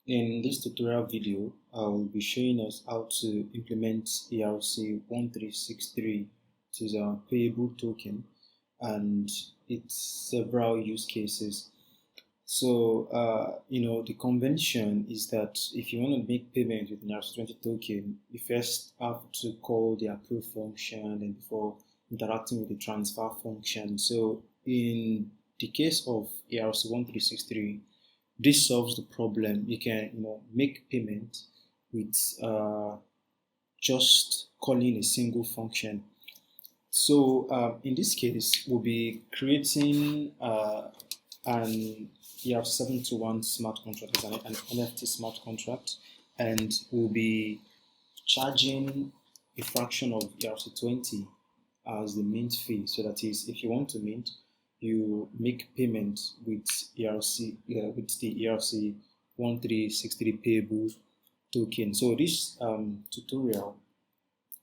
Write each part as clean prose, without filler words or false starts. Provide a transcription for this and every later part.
In this tutorial video, I will be showing us how to implement ERC1363, which is a payable token, and its several use cases. So, the convention is that if you want to make payment with an ERC20 token, you first have to call the approve function and before interacting with the transfer function. So, in the case of ERC1363, this solves the problem. You can make payment with just calling a single function. So in this case, we'll be creating an ERC721 smart contract, as an NFT smart contract, and we'll be charging a fraction of ERC20 as the mint fee. So that is, if you want to mint, you make payment with with the ERC1363 payable token. So this tutorial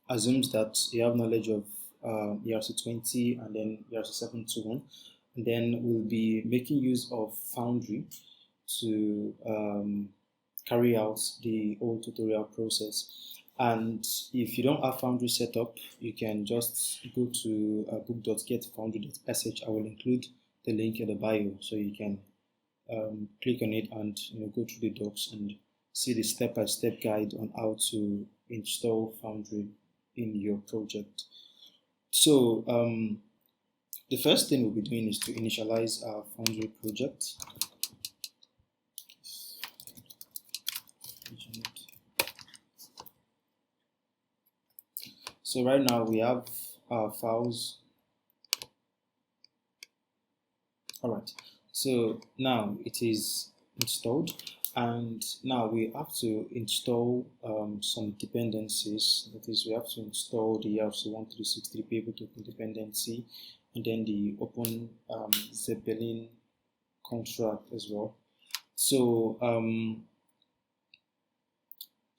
assumes that you have knowledge of ERC20 and then ERC721, and then we'll be making use of Foundry to carry out the whole tutorial process. And if you don't have Foundry set up, you can just go to book.getfoundry.sh. I will include the link in the bio, so you can click on it and go through the docs and see the step-by-step guide on how to install Foundry in your project. So the first thing we'll be doing is to initialize our Foundry project. So right now we have our files. Alright, so now it is installed, and now we have to install some dependencies. That is, we have to install the ERC1363 payable token dependency, and then the open Zeppelin contract as well. So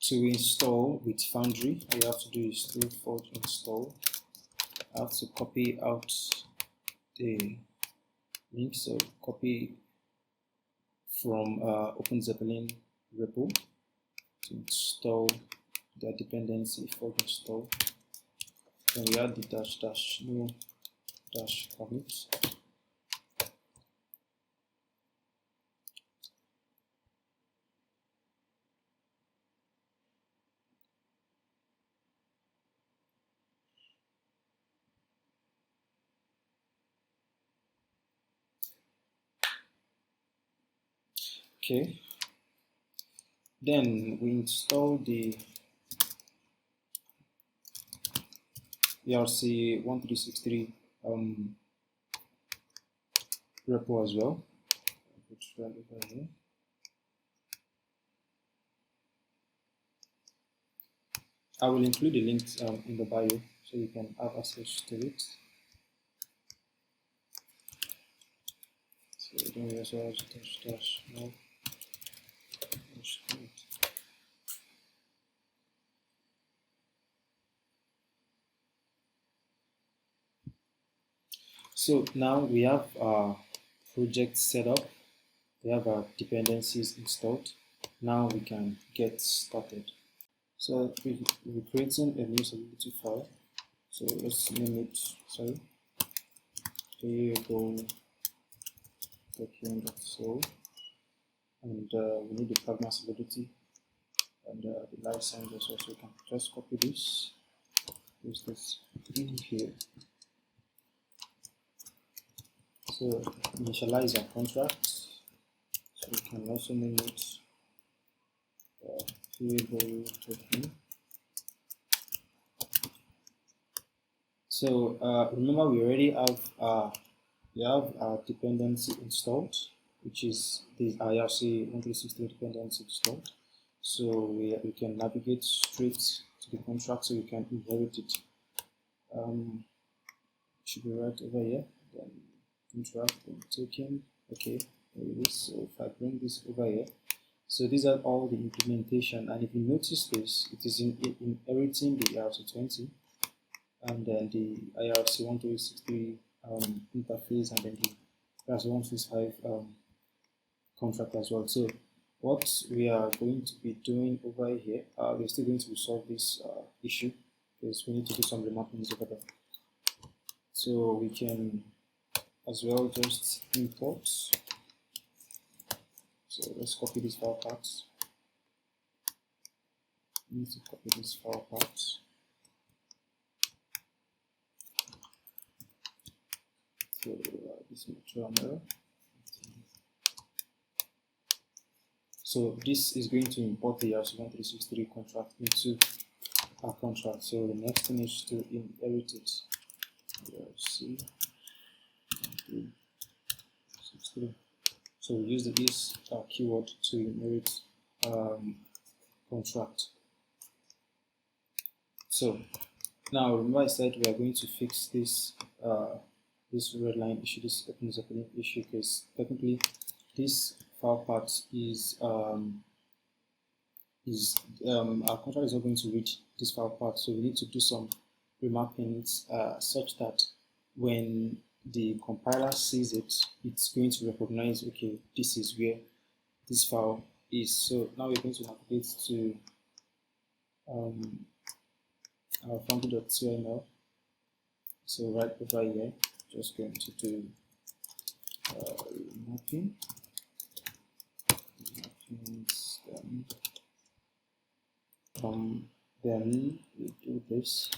to install with Foundry, all you have to do is to forge install. I have to copy out the link, so copy from Open Zeppelin repo to install the dependency, forge install. Then we add the --new -commit. Okay, then we install the ERC1363 repo as well. I will include the links in the bio so you can have access to it. So then we also have --no. So now we have our project set up, we have our dependencies installed. Now we can get started. So we're creating a new stability file. So let's name it, payable token.so, and we need the pragma stability and the license as well. So we can just copy this, use this in here. So initialize our contract. So we can also name it payable token. So remember, we already have our dependency installed, which is the ERC1363 dependency installed. So we can navigate straight to the contract, so we can inherit it. Should be right over here. Then contract token. Okay, there it is. So if I bring this over here, so these are all the implementation, and if you notice this, it is inheriting the ERC20 and then the ERC1363 interface, and then the ERC165 contract as well. So what we are going to be doing over here, we're still going to resolve this issue because we need to do some remappings over there. So we can as well just import. So let's copy this file path. We need to copy this file path. So this material error. So this is going to import the ERC1363 contract into our contract. So the next thing is to inherit it. ERC1363. So we use the is keyword to inherit contract. So now remember I said we are going to fix this this red line issue, this opening issue, because technically this file path is our contract is not going to reach this file path, so we need to do some remappings such that when the compiler sees it, it's going to recognize, okay, this is where this file is. So now we're going to navigate to our foundry.cml. So right over here, just going to do mapping. Then we do this.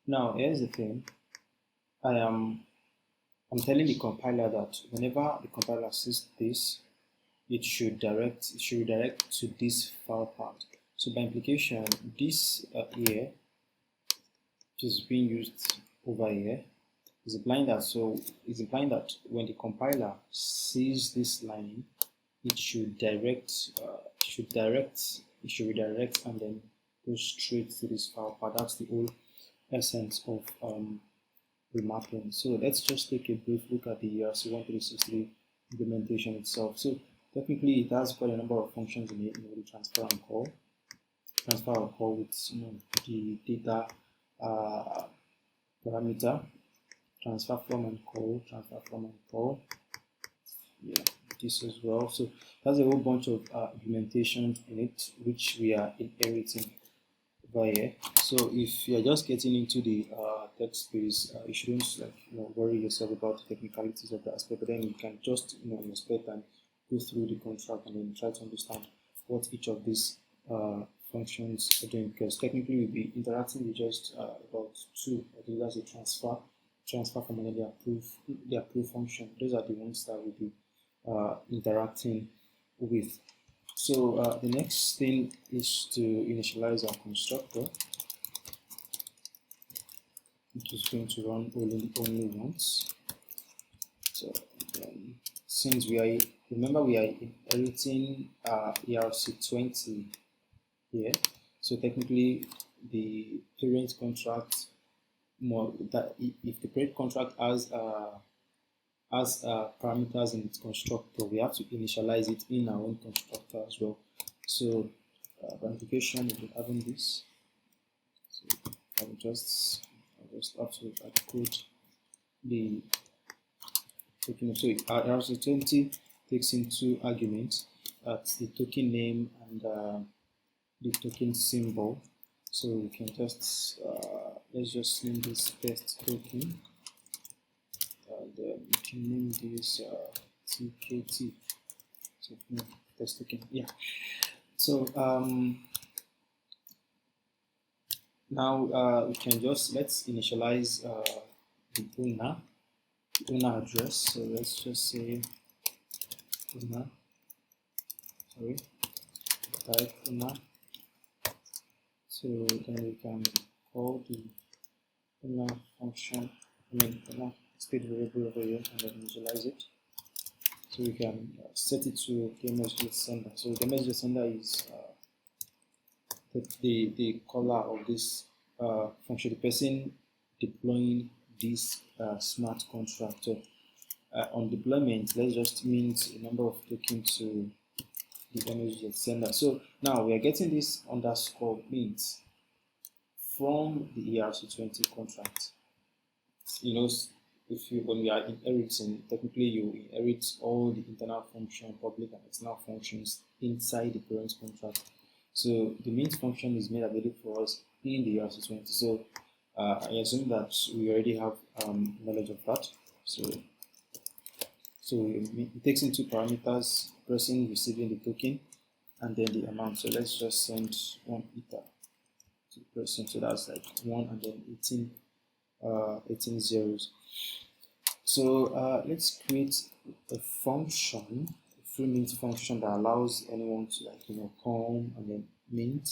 Now here's the thing. I'm telling the compiler that whenever the compiler sees this, it should redirect to this file path. So by implication, this here, which is being used over here, is implying that when the compiler sees this line, it should redirect and then go straight to this file path. That's the whole essence of remapping. So let's just take a brief look at the ERC1363 implementation itself. So technically, it has quite a number of functions in it. The transfer and call with the data parameter, transfer from and call. Yeah, this as well. So there's a whole bunch of implementation in it which we are inheriting over here. So if you're just getting into the text space, you shouldn't worry yourself about the technicalities of the aspect, but then you can just in your spare time go through the contract and then try to understand what each of these functions are doing, because technically we'll be interacting with just about two. That's a transfer from another the approve function. Those are the ones that we'll be interacting with. So the next thing is to initialize our constructor, which is going to run only once. So since we are inheriting ERC20 here, so technically the parent contract if the parent contract has parameters in its constructor, we have to initialize it in our own constructor as well. So by implication, we'll be having this. So I'll just have to code the token. So ERC20 takes in two arguments. That's the token name and the token symbol. So we can just let's just name this test token. We can name this TKT. So test token. Yeah. So now we can let's initialize the owner address. So let's just say owner. Sorry, type owner. So then we can call the owner function. Owner state variable over here and then initialize it. So we can set it to the message sender. So the message sender is the caller of this function, the person deploying this smart contract. On deployment, let's just mint a number of tokens to the message sender. So now we are getting this underscore mint from the ERC20 contract. when we are inheriting, technically you inherit all the internal function, public and external functions inside the parent contract. So the main function is made available for us in the ERC20. So I assume that we already have knowledge of that. So it takes into parameters, person receiving the token, and then the amount. So let's just send 1 ether to the person. So that's like 1 and then 18 zeros. So let's create a function, a free mint function that allows anyone to come and then mint.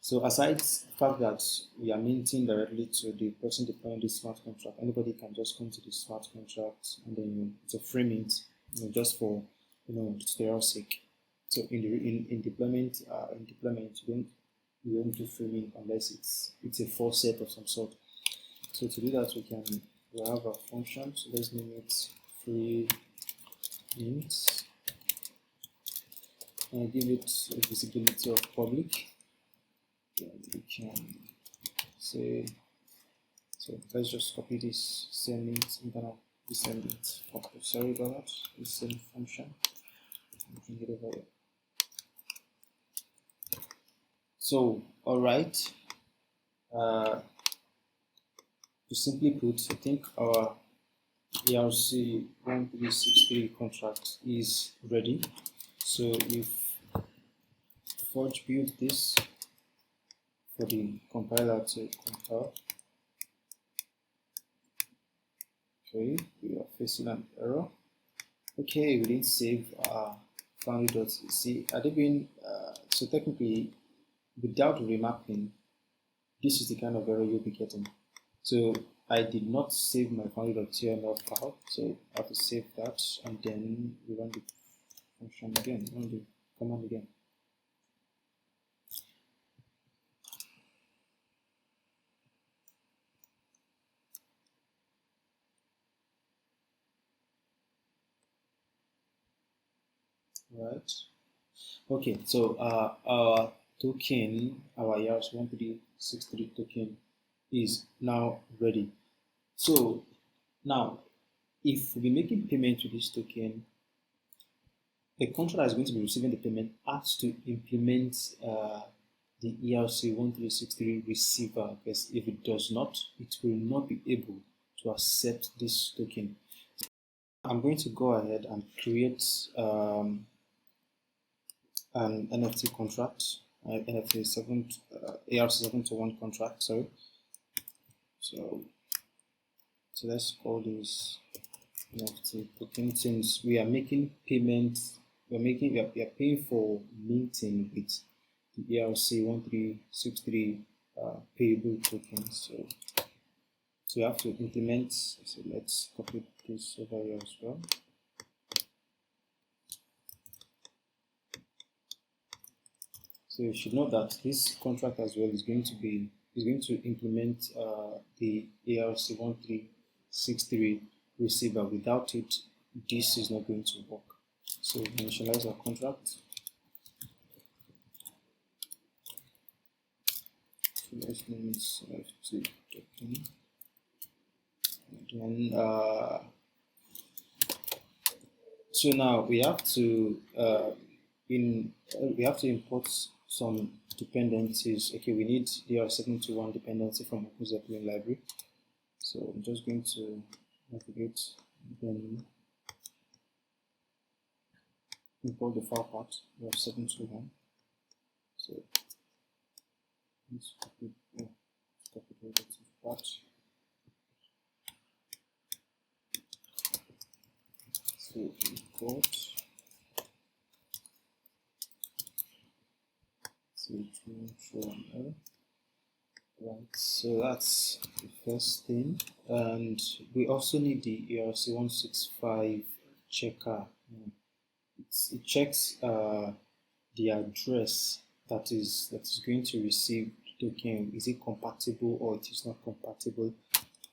So aside the fact that we are minting directly to the person deploying the smart contract, anybody can just come to the smart contract and then it's a free mint, just for tutorial sake. So in deployment, we don't do free mint unless it's a full set of some sort. So to do that, we have a function. So let's name it free mint and give it a visibility of public. Then we can say, so let's just copy this same mint internal same mint. Okay, sorry about that. The same function. Bring it over here. So all right. To simply put, I think our ERC1363 contract is ready. So if Forge build this for the compiler to compile, okay, we are facing an error. Okay, we didn't save Foundry.c. So technically, without remapping, this is the kind of error you'll be getting. So I did not save my Foundry.tml file, so I have to save that and then we run the function again, run the command again. Right. Okay, so our token, our ERC1363 token is now ready. So now, if we're making payment to this token, the contract that is going to be receiving the payment has to implement the ERC1363 receiver, because if it does not, it will not be able to accept this token. I'm going to go ahead and create an NFT contract, ERC721 contract, sorry. So let's call this NFT token. Since we are making payments, we are paying for minting with the ERC1363 payable token. So we have to implement. So let's copy this over here as well. So you should know that this contract as well is going to implement the ERC1363 receiver. Without it, this is not going to work. So initialize our contract. So let's name it NFT token. And then so now we have to import some dependencies. Okay, we need the ERC721 dependency from OpenZeppelin library. So I'm just going to navigate, then import the file path ERC721. So let's copy the relative path. So import. Right, so that's the first thing, and we also need the ERC165 checker. It checks the address that is going to receive the token. Is it compatible or it is not compatible?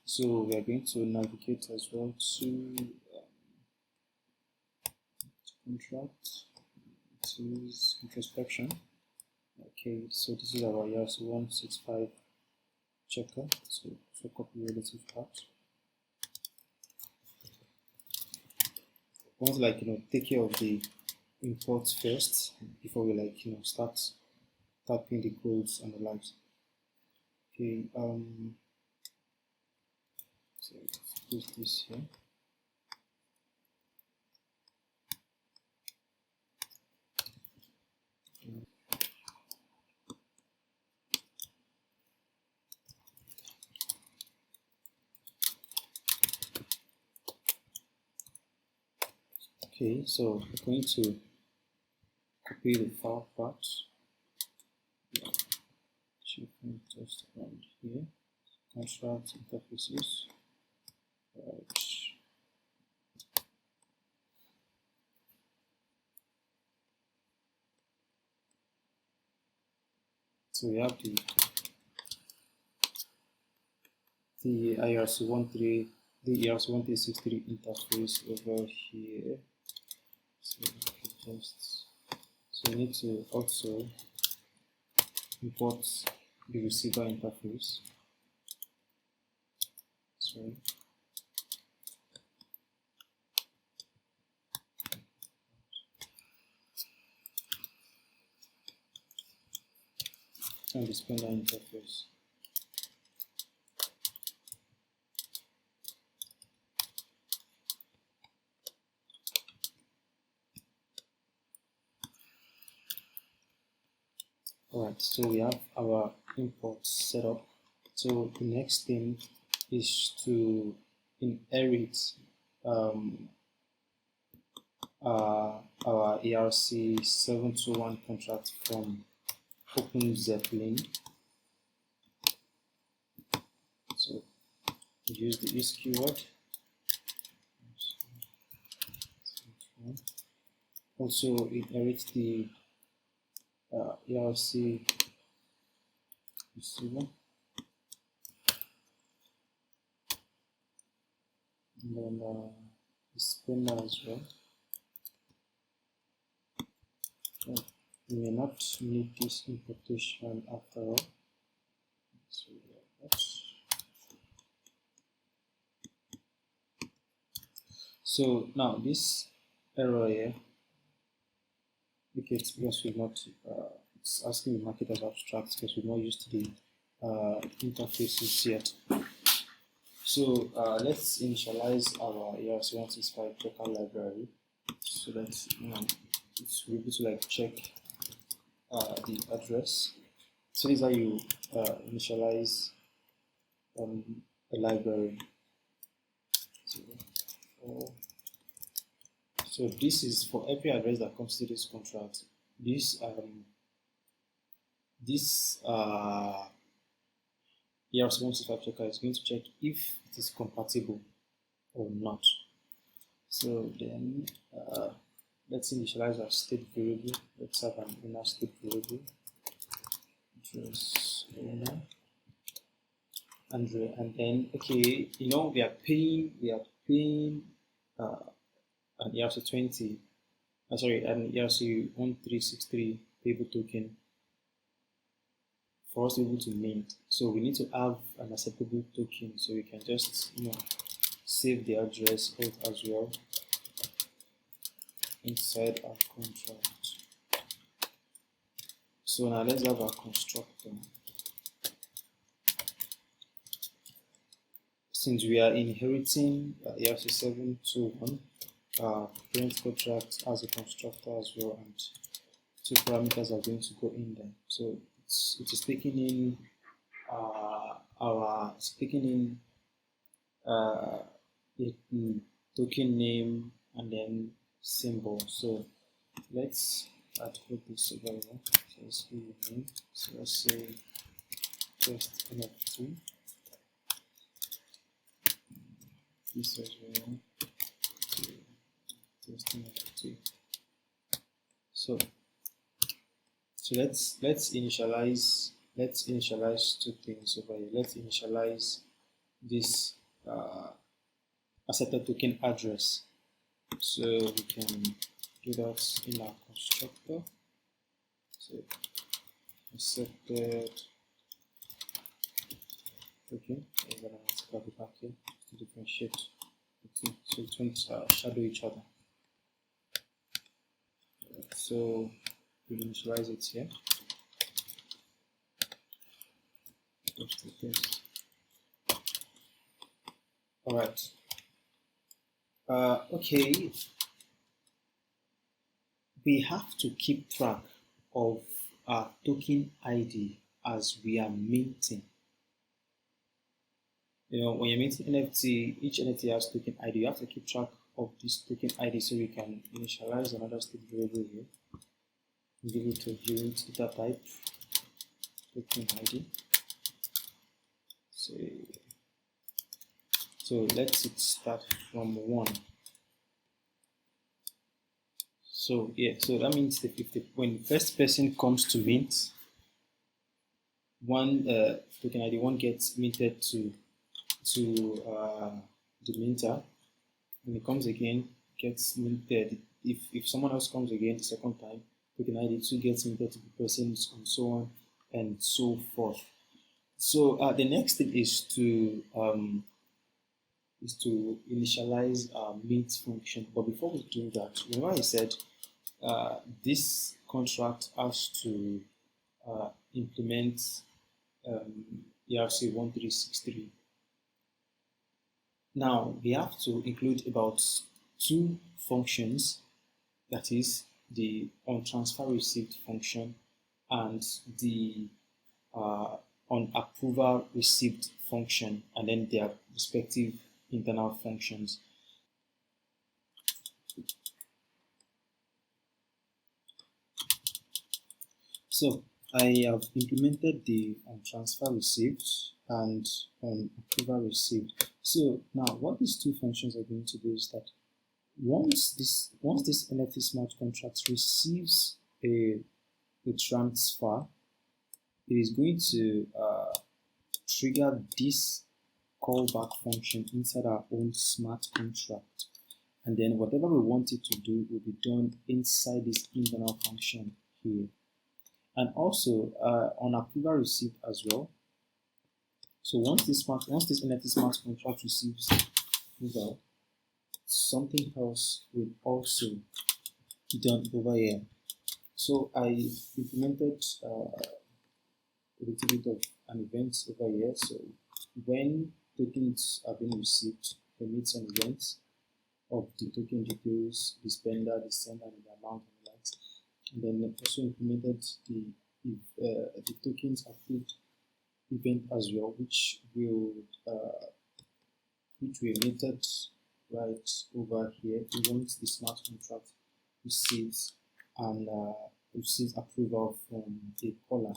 So we are going to navigate as well to contract. It is introspection. Okay, so this is our ERC165 checker. So copy relative path. want to take care of the imports first before we start typing the codes and the likes. Okay, so let's use this here. Okay, so we're going to copy the file part. Just around here. Construct interfaces. Right. So we have the ERC1363 interface over here. So we need to also import the receiver interface. Sorry. And the spinner interface. Alright, so we have our imports set up. So the next thing is to inherit our ERC721 contract from OpenZeppelin. So we use the is keyword. Also inherit the ERC receiver. And then the spinner as well. We may not need this importation after all. So So now this error here indicates because we've not it's asking the market as abstract because we've not used the interfaces yet. So let's initialize our ERC165 Docker library so that it's able to check the address. So this is how you initialize a library. So this is for every address that comes to this contract. This ERC165 checker is going to check if it is compatible or not. So then let's initialize our state variable. Let's have an inner state variable. Address owner. And then we are paying an ERC1363 payable token for us to be able to mint. So we need to have an acceptable token, so we can just save the address out as well inside our contract. So now let's have our constructor. Since we are inheriting ERC721, parent contract as a constructor as well, and two parameters are going to go in there. So it is taking in the token name and then symbol. So let's add this over here. So let's give it a name. So let's say just NFT. This as well. Just NFT. So let's initialize two things over here. Let's initialize this accepted token address. So we can do that in our constructor. So accepted token. I'm gonna copy back here to differentiate. Okay, so it won't shadow each other. So we initialize it here. All right. Okay. We have to keep track of our token ID as we are minting. When you're minting NFT, each NFT has token ID. You have to keep track of this token ID so we can initialize another state variable here. Give it a unit data type token ID. So let it start from 1. So yeah, so that means when the first person comes to mint, one token ID 1 gets minted to the minter. When it comes again, gets minted. If someone else comes again the second time, token ID 2 gets minted to the person, and so on and so forth. So the next thing is to initialize our mint function. But before we do that, remember I said this contract has to implement ERC1363. Now we have to include about 2 functions, that is the onTransferReceived function and the onApprovalReceived function, and then their respective internal functions. So I have implemented the onTransferReceived and onApprovalReceived. So now what these 2 functions are going to do is that once this NFT smart contract receives a transfer, it is going to trigger this callback function inside our own smart contract, and then whatever we want it to do will be done inside this internal function here. And also on approval received as well. So once this NFT smart contract receives approval, something else will also be done over here. So I implemented a little bit of an event over here. So when tokens are being received, emit some events of the token details, the spender, the sender, and the amount, and the likes. And then also implemented the tokens approved event as well, which we emitted right over here. We want the smart contract receives approval from a caller.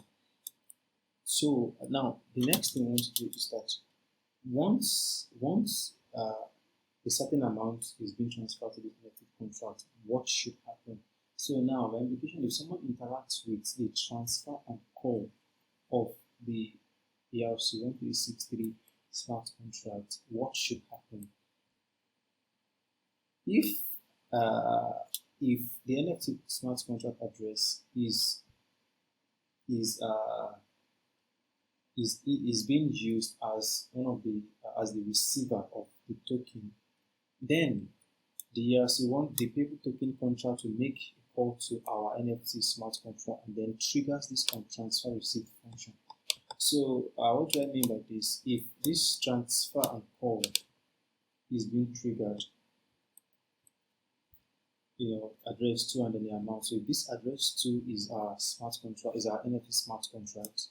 So now the next thing we want to do is that once a certain amount is being transferred to the NFT contract, what should happen? So now the implication, if someone interacts with the transfer and call of the ERC1363 smart contract, what should happen? If the NFT smart contract address is being used as one of the as the receiver of the token, then the the Payable token contract will make a call to our NFT smart contract and then triggers this onTransferReceived function. So what do I mean by this? If this transfer and call is being triggered, address 2 and then the amount. So if this address 2 is our smart contract, is our NFT smart contract,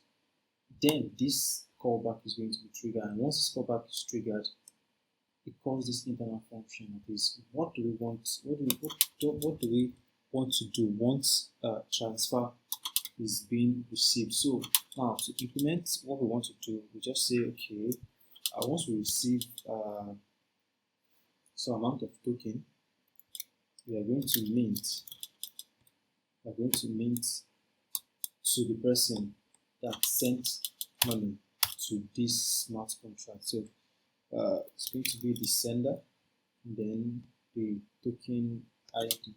then this callback is going to be triggered. And once this callback is triggered, it calls this internal function. That is, what do we want to do once transfer is being received? So now to implement what we want to do, we just say, okay, once we receive some amount of token, we are going to mint. We are going to mint to the person that sent money to this smart contract. So it's going to be the sender and then the token ID.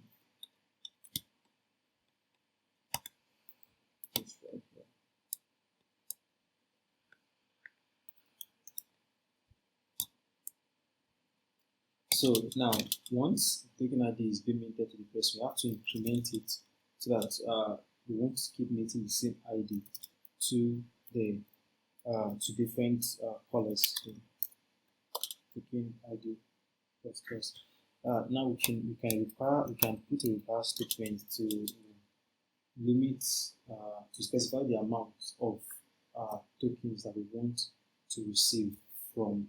So now, once the token ID is being minted to the person, we have to increment it so that we won't keep meeting the same ID to the to different colors. So token ID plus plus. Now we can put a require statement to limit to specify the amount of tokens that we want to receive from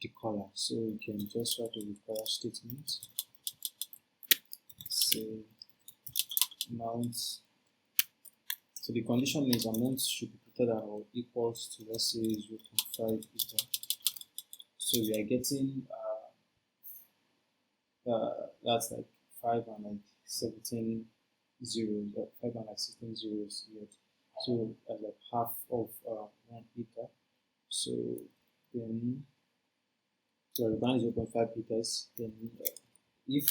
the caller. So we can just write a require statement. Say amount. So the condition is amount should be greater than or equals to, let's say, 0.5 ether. So we are getting that's like 5 and like 17 zeros, 5 and like 16 zeros here. So like half of 1 ether. So then, so the band is 0.5 ethers. Then if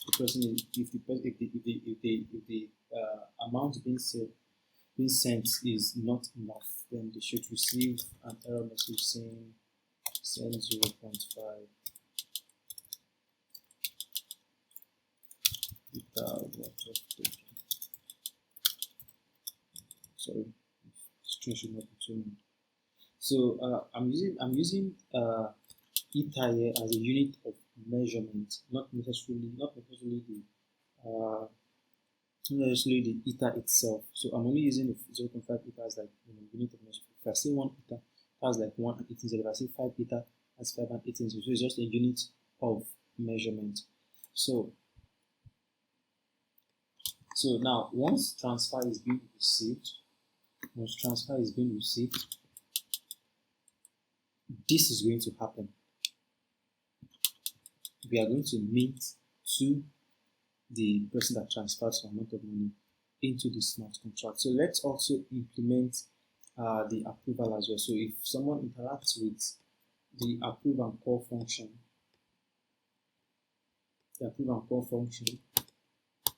the person is, if the amount being sent is not enough, then they should receive an error message saying send 0.5 sorry, string should not be too long. So I'm using ether here as a unit of measurement, not necessarily the ether itself. So I'm only using the 0.5 ether as like unit of measurement. If I say 1 ether, that's like 1 and 18 zeros. If I say 5 ether, that's 5 and 18 zeros. So it's just a unit of measurement. So now once transfer is being received, this is going to happen. We are going to mint to the person that transferred some amount of money into the smart contract. So let's also implement the approval as well. So if someone interacts with the approve and call function,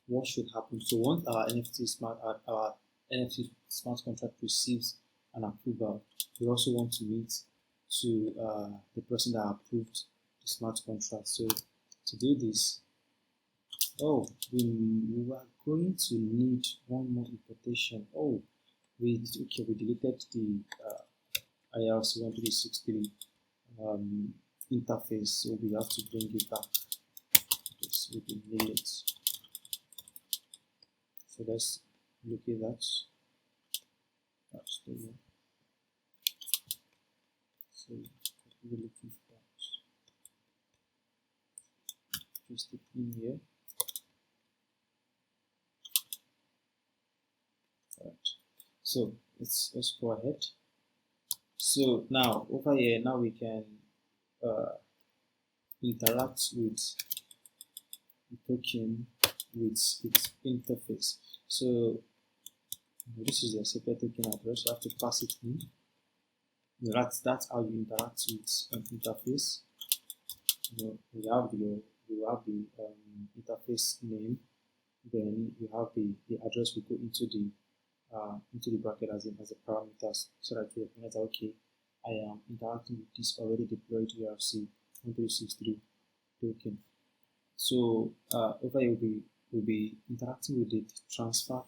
what should happen? So once our NFT smart contract receives an approval, we also want to meet to the person that approved the smart contract. So to do this, we are going to need one more importation. We deleted the ERC1363 interface, so we have to bring it back. This will be minutes. So let's look at that. That's the one. So we're looking for that. Just stick in here. Alright. So let's go ahead. So now over here, now we can interact with the token with its interface. So this is a separate token address. You have to pass it in. That's how you interact with an interface. You have the interface name. Then you have the address we go into the bracket as a parameters, so that we recognize that okay, I am interacting with this already deployed ERC1363 token. So over here we'll be interacting with the transfer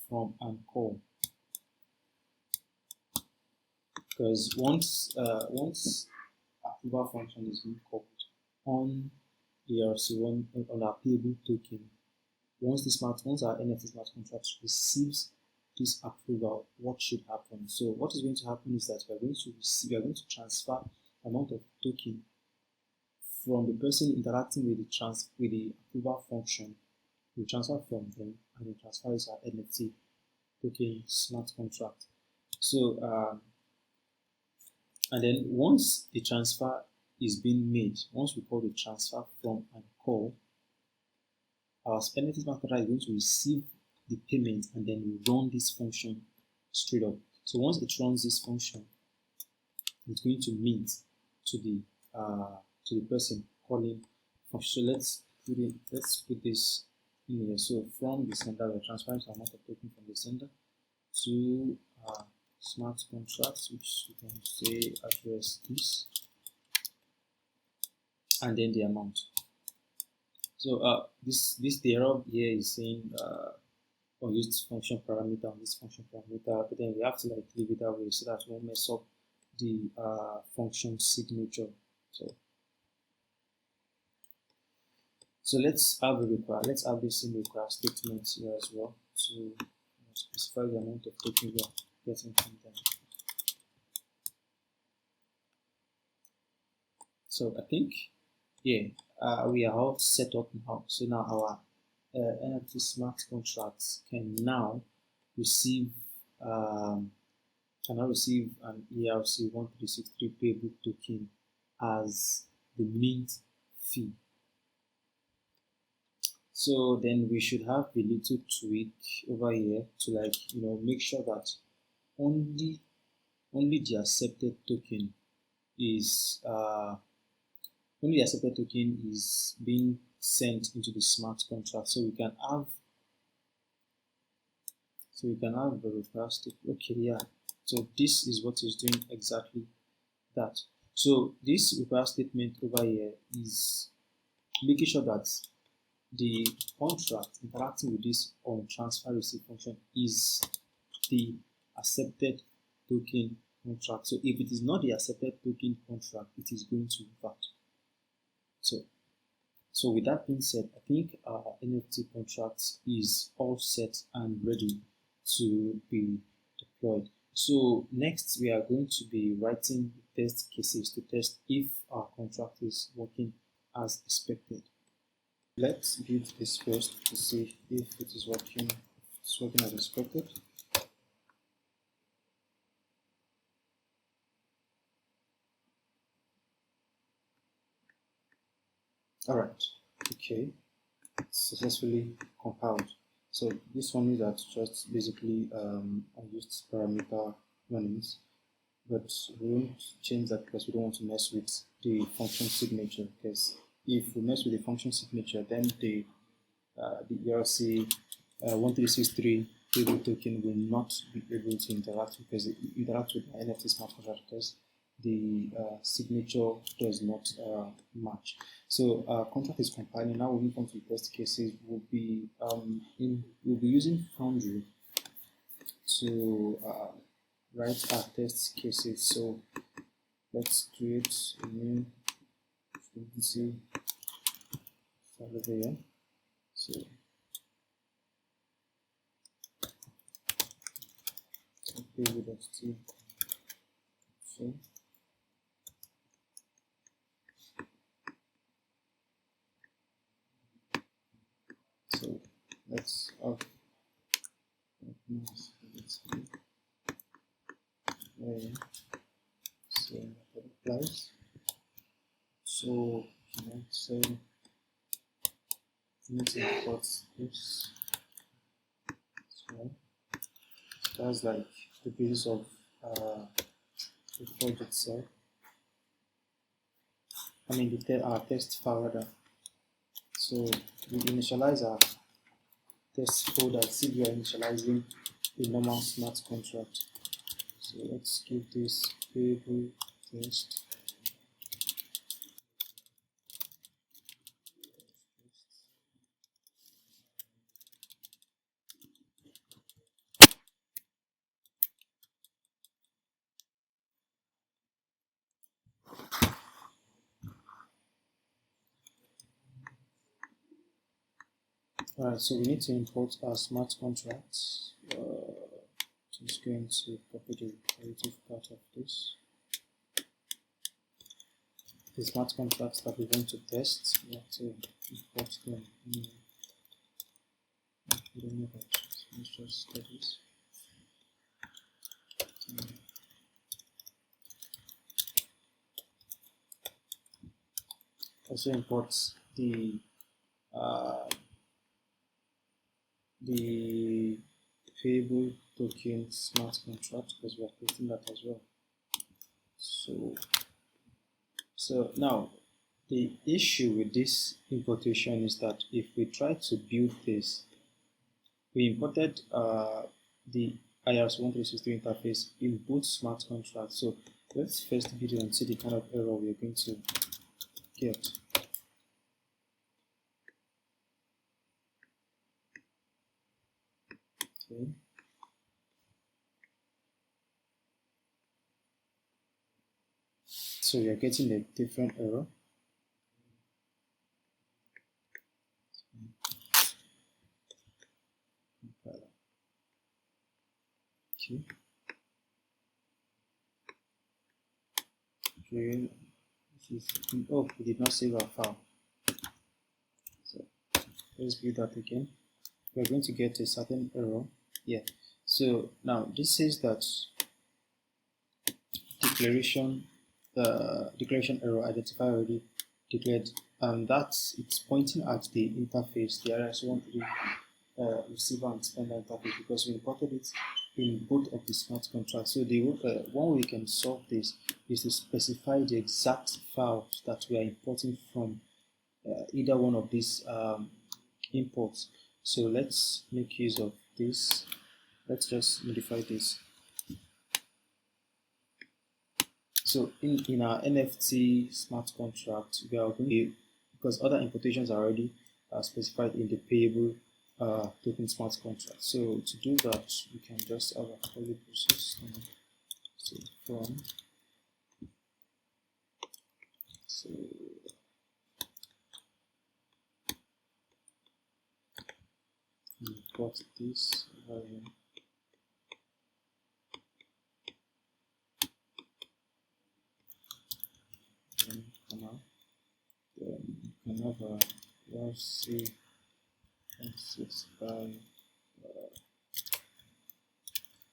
from and call, because once approval function is being called on ERC1 on our payable token, once our NFT smart contract receives this approval, what should happen? So what is going to happen is that we are going to transfer amount of token from the person interacting with the approval function. We transfer from them and we transfer is our NFT token smart contract. So and then once the transfer is being made, once we call the transfer from and call, our NFT smart contract is going to receive the payment, and then we run this function straight up. So once it runs this function, it's going to mint to the person calling function. So let's put this in here. So from the sender, we're transferring some amount of token from the sender to smart contracts, which you can say address this, and then the amount. So the error here is saying unused function parameter on this function parameter, but then we have to like leave it that way so that we won't mess up the function signature. So let's have this in require statement here as well to specify the amount of token we are getting from them. So I think we are all set up now. So now our NFT smart contracts can now receive an ERC1363 payable token as the mint fee. So then we should have a little tweak over here to make sure that only the accepted token is being sent into the smart contract. So we can have the reverse statement. Okay, yeah. So this is what is doing exactly that. So this reverse statement over here is making sure that the contract interacting with this on transfer receive function is the accepted token contract. So if it is not the accepted token contract, it is going to revert. So with that being said, I think our NFT contract is all set and ready to be deployed. So next we are going to be writing test cases to test if our contract is working as expected. Let's build this first to see if it is working. It's working as expected. Alright, okay, successfully compiled. So this one is at just basically unused parameter runnings, but we won't change that because we don't want to mess with the function signature, because if we mess with the function signature, then the ERC1363 payable token will not be able to interact with the NFT smart contract because the signature does not match. So contract is compiling. Now we move on to the test cases. We'll be using Foundry to write our test cases. So let's create a new dependency file over here. So Payable.t. So let's have so that applies. So let's say let's import this. So that's like the basis of the project itself. I mean our test file rather. So we initialize our test folder. See, we are initializing a normal smart contract. So let's give this payable test. Alright, so we need to import our smart contracts. Just going to copy the creative part of this. The smart contracts that we want to test, we have to import them. We don't know about semester studies. Also imports the payable token smart contract because we are creating that as well. So now the issue with this importation is that if we try to build this, we imported the ERC1363 interface in both smart contracts. So let's first build it and see the kind of error we are going to get. Okay. So you're getting a different error. Okay. Okay. This is, oh, we did not save our file. So let's do that again. We're going to get a certain error. Yeah. So now this says that declaration error identifier already declared, and that's it's pointing at the interface, the ERC13 receiver and spender interface, because we imported it in both of the smart contracts. So the one way we can solve this is to specify the exact files that we are importing from either one of these imports. So let's make use of this. Let's just modify this. So in our NFT smart contract, we are going to, because other importations are already specified in the payable token smart contract. So to do that, we can just have a curly process. So from, so import this variant. Then come out. Then you can have a ERC1363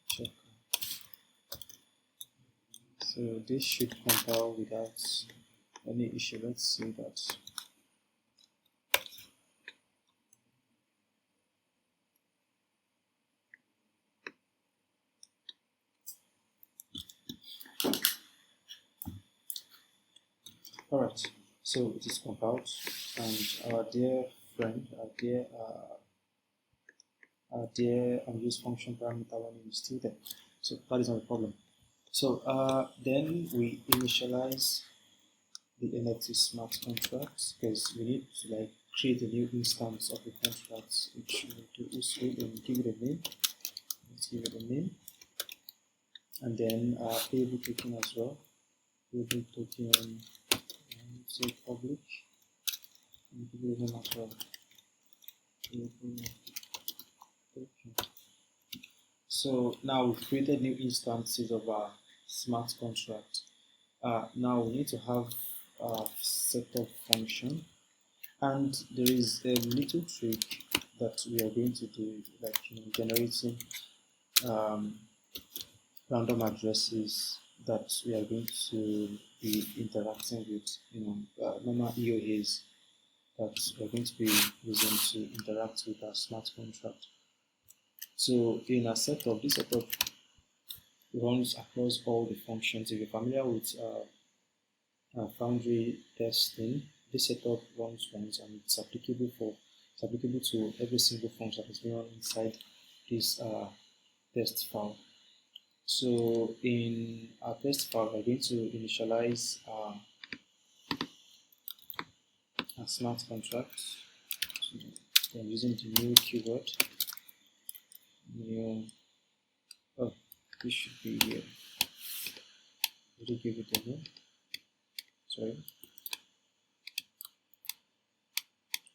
checker. So this should compile without any issue. Let's see that. Alright, so it is compiled, and our dear friend, our dear unused function parameter warning is still there. So that is not a problem. So then we initialize the NFT smart contracts, because we need to like create a new instance of the contracts, which we will do is and give it a name. Let's give it a name, and then payable token as well. Payable token. Say public, and give it a name as well. So now we've created new instances of our smart contract. Now we need to have a setup function, and there is a little trick that we are going to do, like generating random addresses that we are going to be interacting with, normal EOAs that we are going to be using to interact with our smart contract. So in a setup, this setup runs across all the functions. If you're familiar with Foundry testing, this setup runs once, and it's applicable to every single function that is being run inside this test file. So in our test file, we're going to initialize a smart contract. So I'm using the new keyword. This should be here. Did you give it a name? Sorry.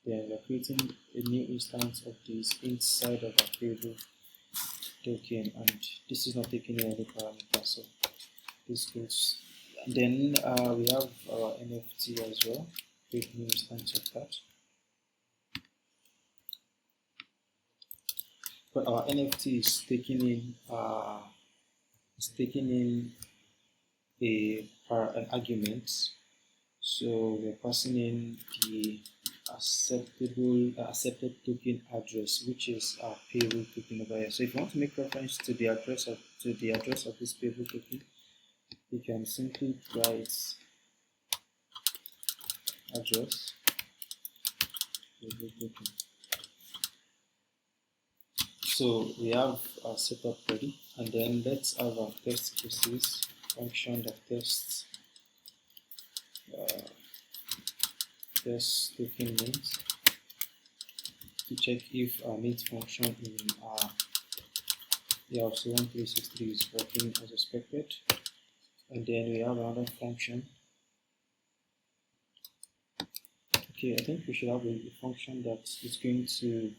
Then we're creating a new instance of this inside of our payable token, and this is not taking any parameter, so this goes. And then we have our NFT as well. Create new instance of that. But our NFT is taking in an argument, so we're passing in the accepted token address, which is our payable token over here. So if you want to make reference to the address of this payable token, you can simply write address payable token. So we have our setup ready, and then let's have our test cases function that tests test token names to check if our main function in our ERC1363 is working as expected. And then we have another function. Okay, I think we should have a function that is going to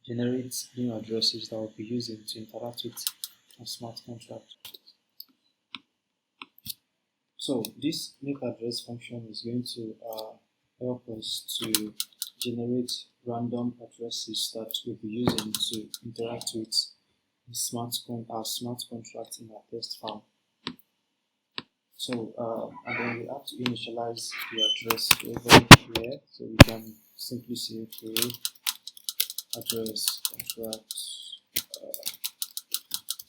generate new addresses that we'll be using to interact with a smart contract. So this make address function is going to help us to generate random addresses that we'll be using to interact with our smart contract in our test file. So and then we have to initialize the address over here. So we can simply say okay, address contract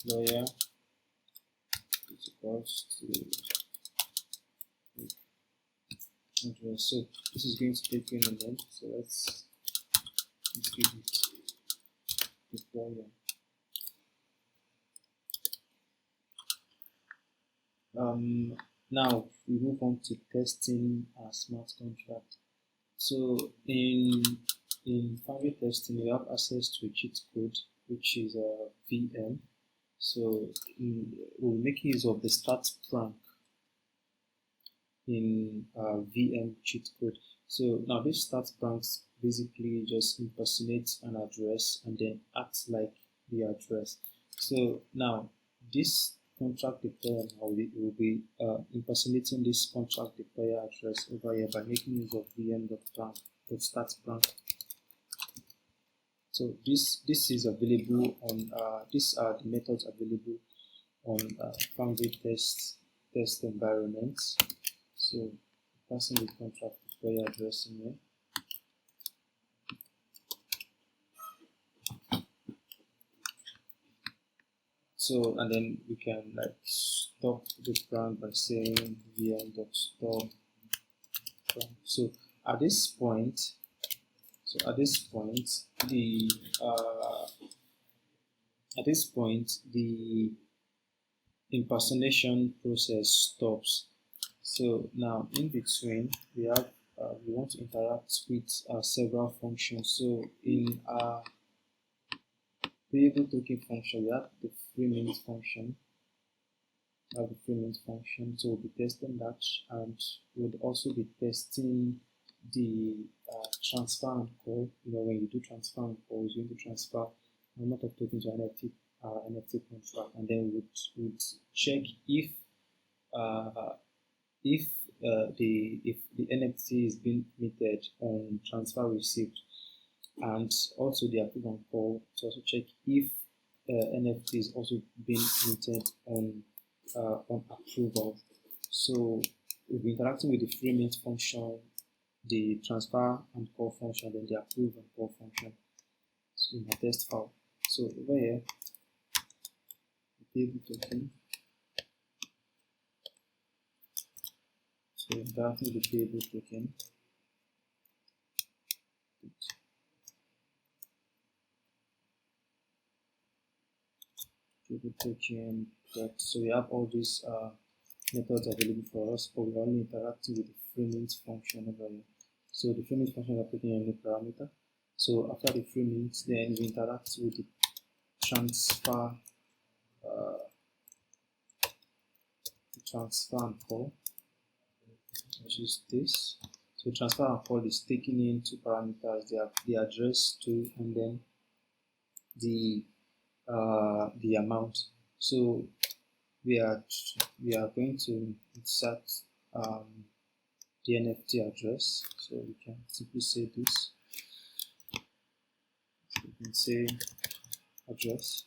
lawyer is equals to address. So this is going to take in a name. So let's give it deployer. Now we move on to testing our smart contract. So in Foundry testing, we have access to a cheat code, which is a VM. So we'll make use of the start prank in VM cheat code. So now this start pranks basically just impersonates an address and then acts like the address. So now this contract deployer will be impersonating this contract deployer address over here by making use of VM.start_prank. So this is available on these are the methods available on Foundry test environments. So passing the contract deployer address in here. So and then we can like stop the prank by saying vm.stop prank. So at this point the impersonation process stops. So now in between we have we want to interact with several functions. So in our Payable token function, we have the freemint function. So we'll be testing that, and we'll also be testing the transfer and call. When you do transfer and call, you're going to transfer a amount of tokens to NFT contract, and then we'd check if the NFT is being minted on transfer received, and also the approve and call to also check if NFT is also being minted on approval. So we'll be interacting with the freemint function, the transfer and call function, then the approve and call function. So in my test file. So over here, the Payable token. So interacting with the Payable token. So we have all these methods available for us, but we're only interacting with the freemint function over here. So the freemint function is taking any parameter. So after the freemint, then we interact with the transfer and call, which is this. So transfer and call is taking in two parameters, the address to and then the amount. So we are going to insert the NFT address. So we can simply say this. So we can say address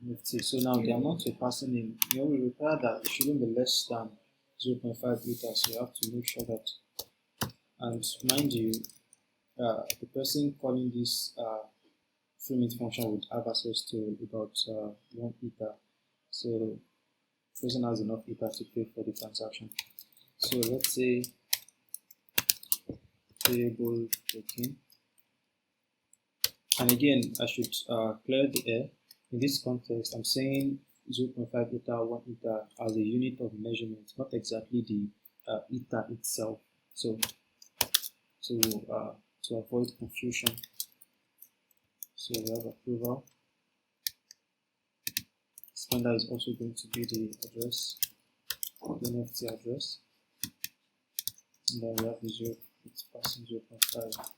NFT. So now the amount we're passing in, we require that it shouldn't be less than 0.5 liters. So you have to make sure that, and mind you, the person calling this freemint function would have access to about 1 ether. So the person has enough ether to pay for the transaction. So let's say Payable token. And again, I should clear the air. In this context, I'm saying 0.5 ether, 1 ether as a unit of measurement, not exactly the ether itself. So to avoid confusion. So we have approval. Spender is also going to be the address, the NFT address. And then we have the 0, it's passing 0.5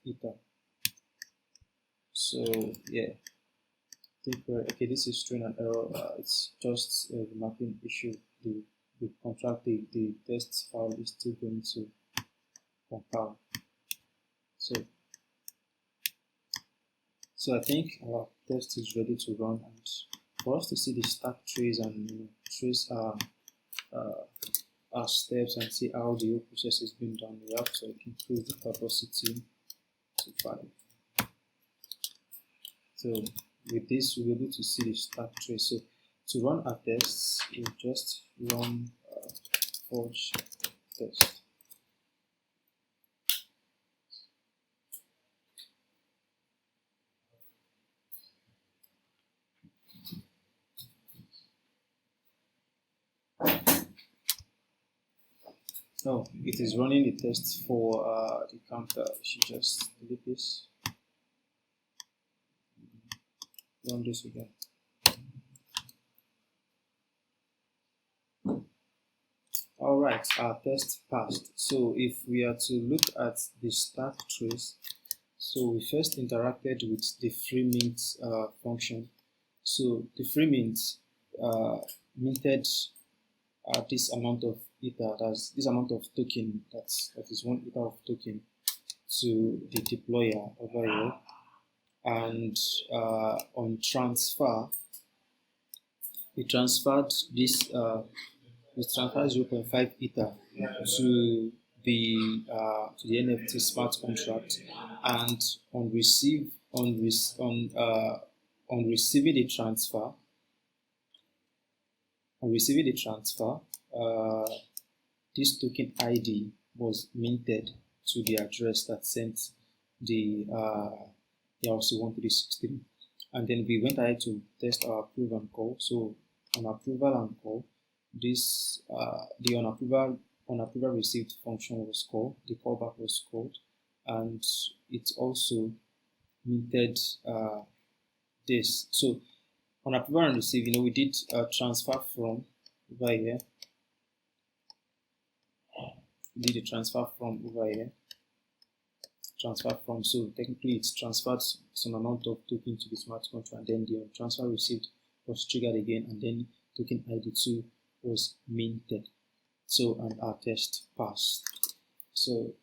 Ether. So yeah, okay, this is showing an error. It's just the mapping issue. The contract, the test file is still going to compile. So I think our test is ready to run, and for us to see the stack trace and trace our steps and see how the whole process is being done, we have to increase the verbosity to 5. So with this, we'll be able to see the stack trace. So to run our tests, we'll just run forge test. No, it is running the test for the counter. You should just delete this. Run this again. Alright, our test passed. So if we are to look at the stack trace, so we first interacted with the freemint function. So the freemint minted this amount of Ether, that's this amount of token, that is 1 Ether of token, to the deployer over here. And on transfer, we transferred this we transferred 0.5 Ether to the NFT smart contract, and on receiving the transfer, this token ID was minted to the address that sent the ERC1363, and then we went ahead to test our approve and call. So on approval and call, this the on approval received function was called, the callback was called, and it also minted this. So on approval and receive, we did transfer from over here. We did a transfer from over here. Transfer from, so technically it's transferred some amount of token to the smart contract, and then the transfer received was triggered again, and then token ID2 was minted. So, and our test passed. So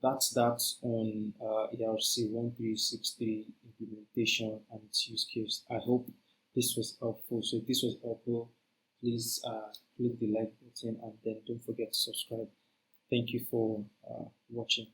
that's that on ERC1363 implementation and its use case. I hope this was helpful. So if this was helpful, please click the like button, and then don't forget to subscribe. Thank you for watching.